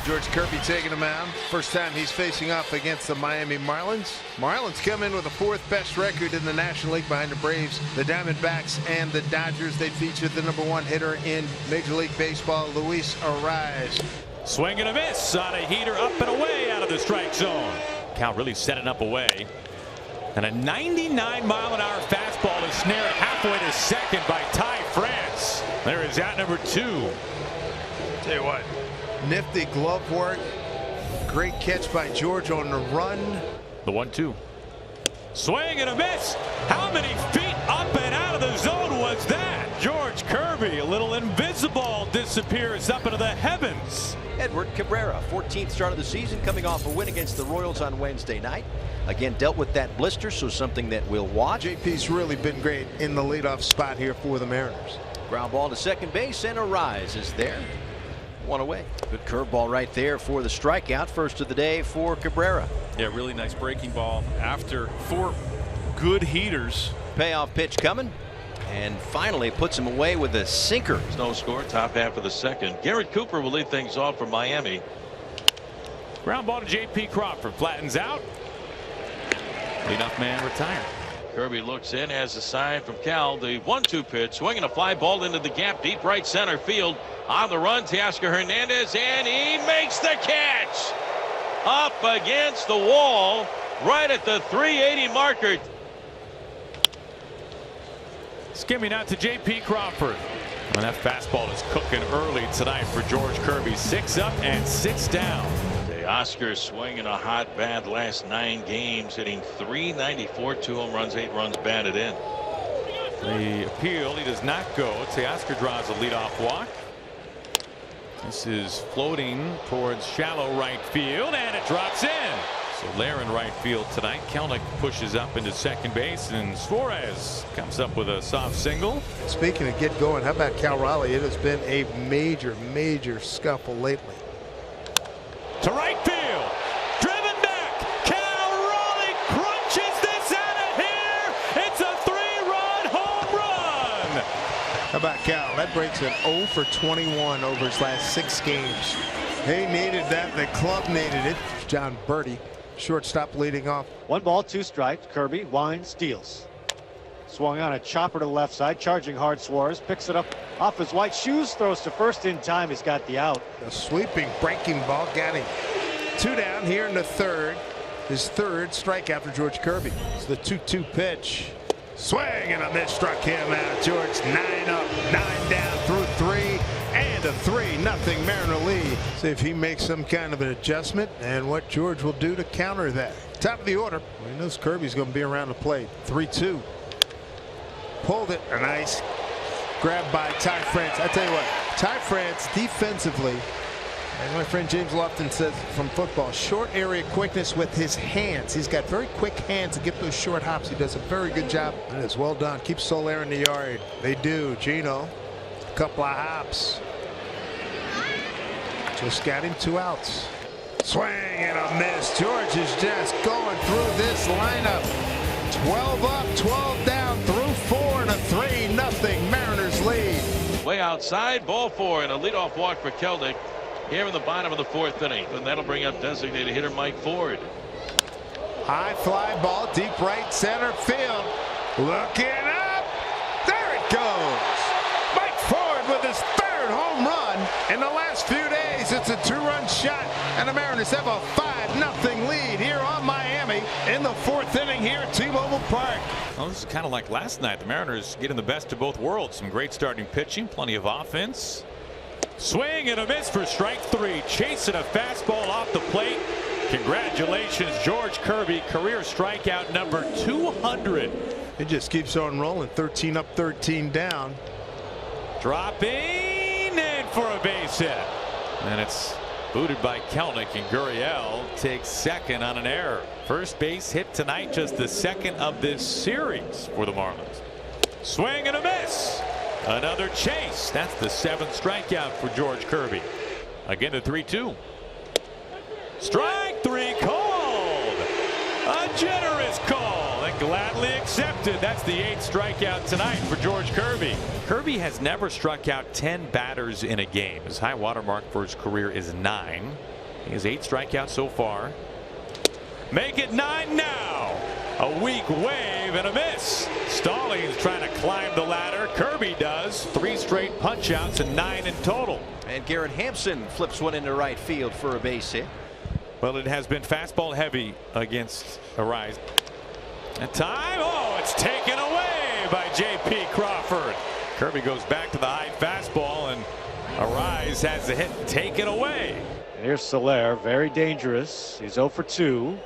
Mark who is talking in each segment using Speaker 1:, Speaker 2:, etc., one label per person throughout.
Speaker 1: George Kirby taking the mound. First time he's facing off against the Miami Marlins. Marlins come in with the 4th best record in the National League behind the Braves, the Diamondbacks, and the Dodgers. They feature the #1 hitter in Major League Baseball, Luis Arraez.
Speaker 2: Swing and a miss on a heater up and away out of the strike zone. Count really setting up away. And a 99-mile-an-hour fastball is snared halfway to second by Ty France. There is out number 2.
Speaker 1: Tell you what, nifty glove work. Great catch by George on the run.
Speaker 2: The 1-2. Swing and a miss. How many feet up and out of the zone was that? George Kirby, a little invisible, disappears up into the heavens.
Speaker 3: Edward Cabrera, 14th start of the season, coming off a win against the Royals on Wednesday night. Again, dealt with that blister, so something that we'll watch.
Speaker 1: JP's really been great in the leadoff spot here for the Mariners.
Speaker 3: Ground ball to second base, and Arraez is there. 1 away. Good curveball right there for the strikeout. First of the day for Cabrera.
Speaker 4: Yeah, really nice breaking ball after 4 good heaters.
Speaker 3: Payoff pitch coming. And finally puts him away with a sinker.
Speaker 5: No score, top half of the second. Garrett Cooper will lead things off for Miami.
Speaker 2: Ground ball to J.P. Crawford. Flattens out. Leadoff man retired.
Speaker 5: Kirby looks in, has a sign from Cal. The 1-2 pitch, swinging a fly ball into the gap, deep right center field. On the run, Teoscar Hernandez, and he makes the catch. Up against the wall, right at the 380 marker.
Speaker 2: Skimming out to J.P. Crawford. And that fastball is cooking early tonight for George Kirby. 6 up and 6 down.
Speaker 5: Oscar swinging a hot bat last 9 games, hitting .394, 2 home runs, 8 runs batted in.
Speaker 2: The appeal, he does not go. Teoscar draws a leadoff walk. This is floating towards shallow right field, and it drops in. So Lair in right field tonight. Kelnick pushes up into second base, and Suarez comes up with a soft single.
Speaker 1: Speaking of get going, how about Cal Raleigh? It has been a major scuffle lately.
Speaker 2: To right field, driven back. Cal Raleigh crunches this out of here. It's a 3-run home run.
Speaker 1: How about Cal? That breaks an 0 for 21 over his last 6 games. He needed that. The club needed it. John Birdie, shortstop, leading off.
Speaker 6: 1 ball, 2 strikes. Kirby winds, steals. Swung on a chopper to the left side, charging hard. Suarez picks it up off his white shoes, throws to first in time. He's got the out.
Speaker 1: A sweeping breaking ball got him. 2 down here in the 3rd. His 3rd strikeout for George Kirby. It's the 2-2 pitch. Swing and a miss struck him out. George 9 up, 9 down through 3, and a 3-0 Mariner lead. See if he makes some kind of an adjustment and what George will do to counter that. Top of the order. Well, he knows Kirby's going to be around the plate. 3-2. Pulled it. A nice grab by Ty France. I tell you what, Ty France defensively, as my friend James Lofton says from football, short area quickness with his hands. He's got very quick hands to get those short hops. He does a very good job. And it's well done. Keep Soler in the yard. They do. Gino, a couple of hops. Just got him 2 outs. Swing and a miss. George is just going through this lineup. 12 up, 12 down through 4, and a 3-0 Mariners lead.
Speaker 5: Way outside, ball 4, and a leadoff walk for Kelnick here in the bottom of the 4th inning. And that'll bring up designated hitter Mike Ford.
Speaker 1: High fly ball, deep right center field. Looking up. There it goes. Mike Ford with his 3rd home run in the last few days. It's a 2-run shot, and the Mariners have a 5-0 lead here on Miami in the 4th inning here at T-Mobile Park.
Speaker 2: Well, this is kind of like last night. The Mariners getting the best of both worlds. Some great starting pitching, plenty of offense. Swing and a miss for strike 3. Chasing a fastball off the plate. Congratulations, George Kirby, career strikeout number 200.
Speaker 1: It just keeps on rolling. 13 up, 13 down.
Speaker 2: Dropping in for a base hit. And it's booted by Kelnick, and Gurriel takes second on an error. First base hit tonight, just the 2nd of this series for the Marlins. Swing and a miss. Another chase. That's the 7th strikeout for George Kirby. Again, the 3-2. Strike 3 called. A generous call. And And gladly accepted. That's the 8th strikeout tonight for George Kirby. Kirby has never struck out 10 batters in a game. His high water mark for his career is 9. He has 8 strikeouts so far. Make it 9 now. A weak wave and a miss. Stallings trying to climb the ladder. Kirby does. 3 straight punch outs and 9 in total.
Speaker 3: And Garrett Hampson flips one into right field for a base hit.
Speaker 2: Well, it has been fastball heavy against Arise. And time, oh, it's taken away by J.P. Crawford. Kirby goes back to the high fastball, and Arise has the hit taken away.
Speaker 6: And here's Soler, very dangerous. He's 0 for 2.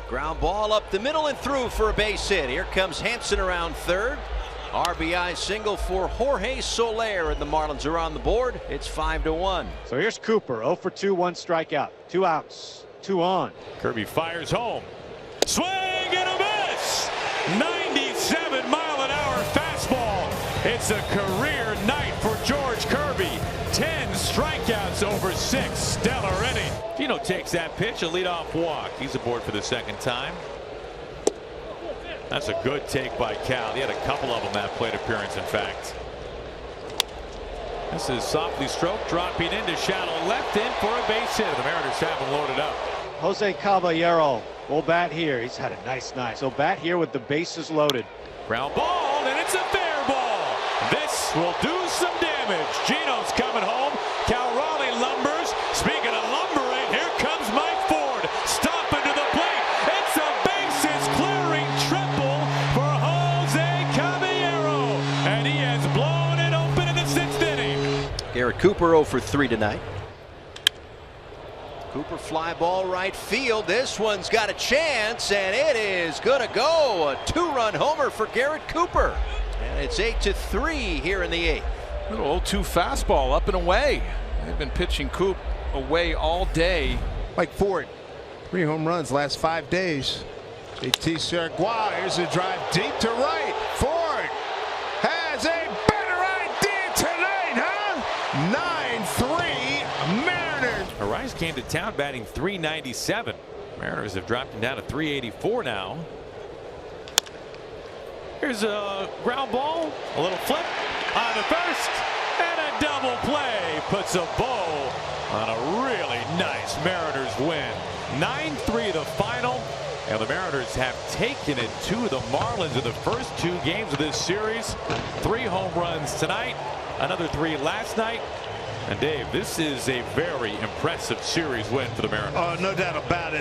Speaker 3: Ground ball up the middle and through for a base hit. Here comes Hampson around third. RBI single for Jorge Soler, and the Marlins are on the board. It's 5-1.
Speaker 6: So here's Cooper, 0 for 2, 1 strikeout, 2 outs, 2 on.
Speaker 2: Kirby fires home. Swing and a miss. 97-mile-an-hour fastball. It's a career night for George Kirby. 10 strikeouts over 6. Stellar inning. Gino takes that pitch, a leadoff walk. He's aboard for the 2nd time. That's a good take by Cal. He had a couple of them that plate appearance, in fact. This is softly stroked, dropping into shallow left in for a base hit. The Mariners have him loaded up.
Speaker 6: Jose Caballero will bat here. He's had a nice night. So bat here with the bases loaded.
Speaker 2: Ground ball, and it's a fair ball. This will do some damage. Gino's coming home. Cal Raleigh lumbers. Speaking of lumbering, here comes Mike Ford. Stomping to the plate. It's a bases clearing triple for Jose Caballero. And he has blown it open in the 6th inning.
Speaker 3: Garrett Cooper 0 for 3 tonight. Cooper fly ball right field. This one's got a chance, and it is going to go. A 2-run homer for Garrett Cooper. And it's 8-3 here in the 8th.
Speaker 4: Little 0-2 fastball up and away. They've been pitching Coop away all day.
Speaker 1: Mike Ford, 3 home runs last 5 days. JT Serguin, here's a drive deep to right. Ford has a better idea tonight, huh? 9-3 Mariners.
Speaker 2: Arise came to town batting .397. Mariners have dropped him down to .384 now. Here's a ground ball, a little flip on the first, and a double play puts a bow on a really nice Mariners win. 9-3 the final, and the Mariners have taken it to the Marlins in the first 2 games of this series. 3 home runs tonight, another 3 last night. And Dave, this is a very impressive series win for the Mariners.
Speaker 1: Oh, no doubt about it.